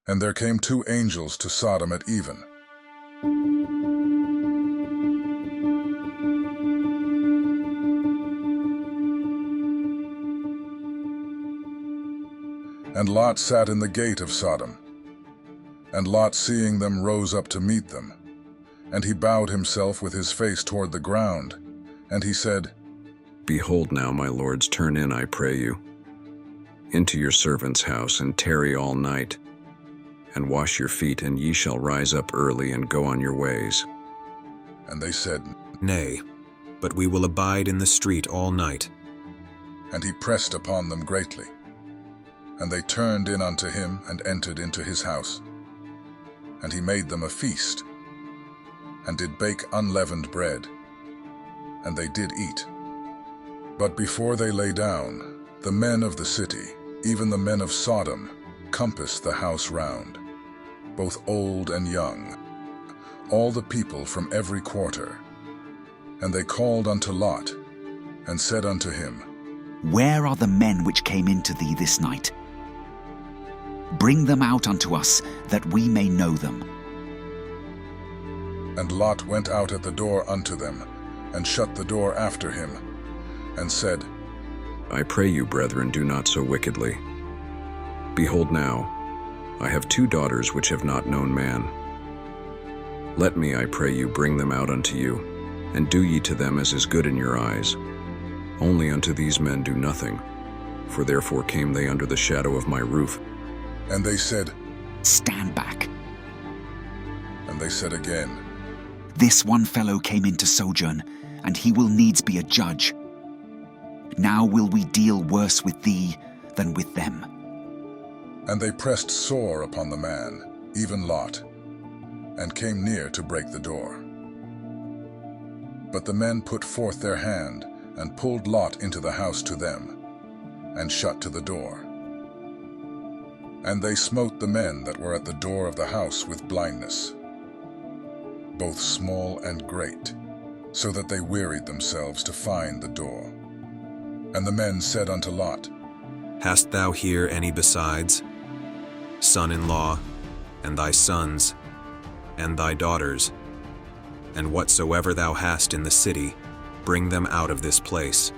And there came 2 angels to Sodom at even. And Lot sat in the gate of Sodom. And Lot, seeing them, rose up to meet them. And he bowed himself with his face toward the ground. And he said, Behold now, my lords, turn in, I pray you, into your servant's house, and tarry all night, and wash your feet, and ye shall rise up early and go on your ways. And they said, Nay, but we will abide in the street all night. And he pressed upon them greatly. And they turned in unto him, and entered into his house. And he made them a feast, and did bake unleavened bread, and they did eat. But before they lay down, the men of the city, even the men of Sodom, compassed the house round, both old and young, all the people from every quarter. And they called unto Lot, and said unto him, Where are the men which came into thee this night? Bring them out unto us, that we may know them. And Lot went out at the door unto them, and shut the door after him, and said, I pray you, brethren, do not so wickedly. Behold now, I have 2 daughters which have not known man. Let me, I pray you, bring them out unto you, and do ye to them as is good in your eyes. Only unto these men do nothing, for therefore came they under the shadow of my roof. And they said, Stand back. And they said again, This one fellow came in to sojourn, and he will needs be a judge. Now will we deal worse with thee than with them. And they pressed sore upon the man, even Lot, and came near to break the door. But the men put forth their hand, and pulled Lot into the house to them, and shut to the door. And they smote the men that were at the door of the house with blindness, both small and great, so that they wearied themselves to find the door. And the men said unto Lot, Hast thou here any besides? Son-in-law, and thy sons, and thy daughters, and whatsoever thou hast in the city, bring them out of this place.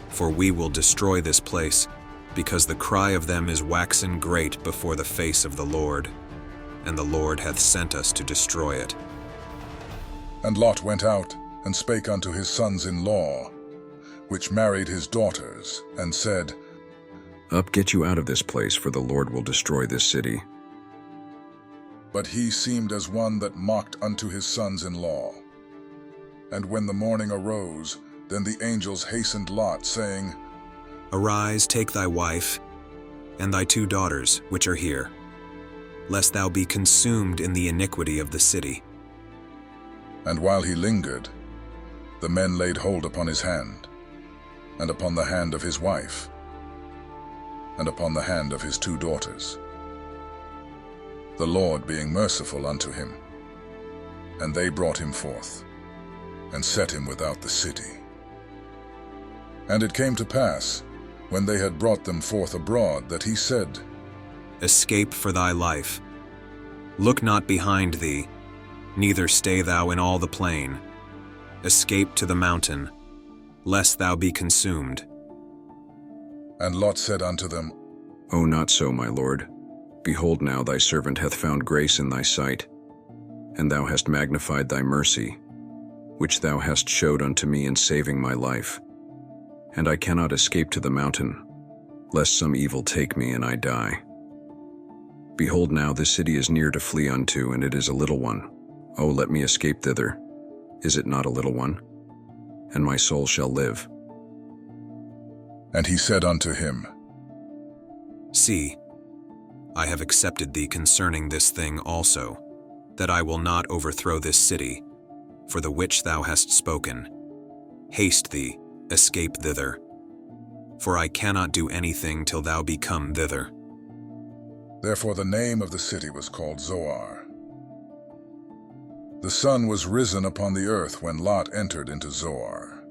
For we will destroy this place, because the cry of them is waxen great before the face of the Lord, and the Lord hath sent us to destroy it. And Lot went out, and spake unto his sons-in-law, which married his daughters, and said, Up, get you out of this place, for the Lord will destroy this city. But he seemed as one that mocked unto his sons-in-law. And when the morning arose, then the angels hastened Lot, saying, Arise, take thy wife, and thy 2 daughters, which are here, lest thou be consumed in the iniquity of the city. And while he lingered, the men laid hold upon his hand, and upon the hand of his wife, and upon the hand of his 2 daughters, the Lord being merciful unto him. And they brought him forth, and set him without the city. And it came to pass, when they had brought them forth abroad, that he said, Escape for thy life. Look not behind thee, neither stay thou in all the plain. Escape to the mountain, lest thou be consumed. And Lot said unto them, O not so, my lord. Behold now, thy servant hath found grace in thy sight, and thou hast magnified thy mercy, which thou hast showed unto me in saving my life. And I cannot escape to the mountain, lest some evil take me and I die. Behold now, this city is near to flee unto, and it is a little one. O let me escape thither. Is it not a little one? And my soul shall live. And he said unto him, See, I have accepted thee concerning this thing also, that I will not overthrow this city, for the which thou hast spoken. Haste thee, escape thither. For I cannot do anything till thou be come thither. Therefore the name of the city was called Zoar. The sun was risen upon the earth when Lot entered into Zoar.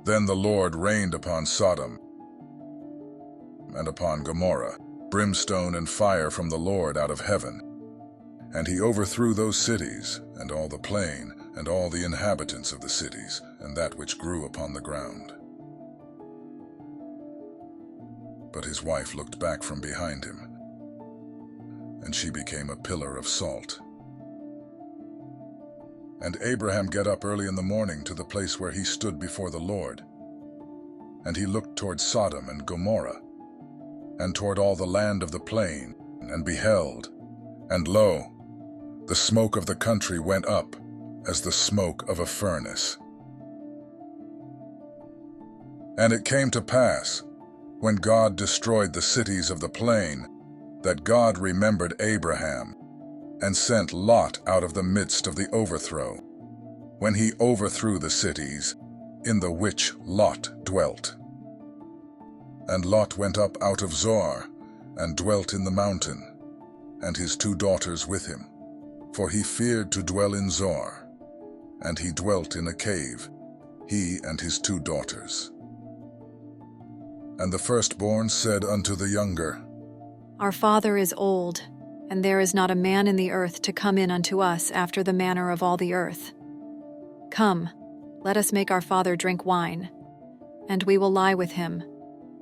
Then the Lord rained upon Sodom and upon Gomorrah brimstone and fire from the Lord out of heaven. And he overthrew those cities, and all the plain, and all the inhabitants of the cities, and that which grew upon the ground. But his wife looked back from behind him, and she became a pillar of salt. And Abraham got up early in the morning to the place where he stood before the Lord. And he looked toward Sodom and Gomorrah, and toward all the land of the plain, and beheld, and lo, the smoke of the country went up as the smoke of a furnace. And it came to pass, when God destroyed the cities of the plain, that God remembered Abraham, and sent Lot out of the midst of the overthrow, when he overthrew the cities, in the which Lot dwelt. And Lot went up out of Zoar, and dwelt in the mountain, and his 2 daughters with him, for he feared to dwell in Zoar, and he dwelt in a cave, he and his 2 daughters. And the firstborn said unto the younger, Our father is old, and there is not a man in the earth to come in unto us after the manner of all the earth. Come, let us make our father drink wine, and we will lie with him,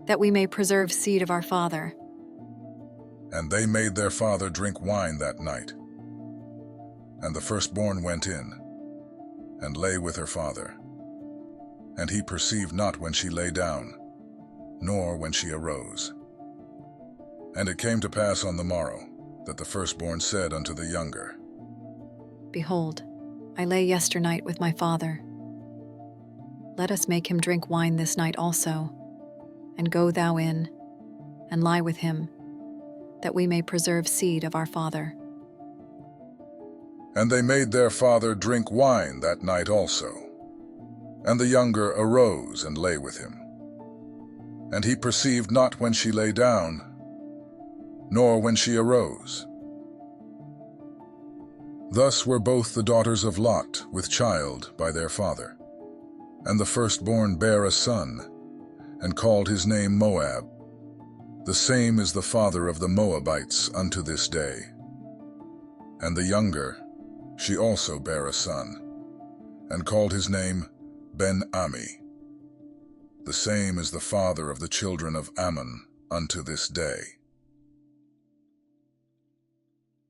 that we may preserve seed of our father. And they made their father drink wine that night. And the firstborn went in, and lay with her father. And he perceived not when she lay down, nor when she arose. And it came to pass on the morrow, that the firstborn said unto the younger, Behold, I lay yesternight with my father. Let us make him drink wine this night also, and go thou in, and lie with him, that we may preserve seed of our father. And they made their father drink wine that night also. And the younger arose and lay with him. And he perceived not when she lay down, nor when she arose. Thus were both the daughters of Lot with child by their father. And the firstborn bare a son, and called his name Moab. The same is the father of the Moabites unto this day. And the younger, she also bare a son, and called his name Ben-Ami. The same is the father of the children of Ammon unto this day.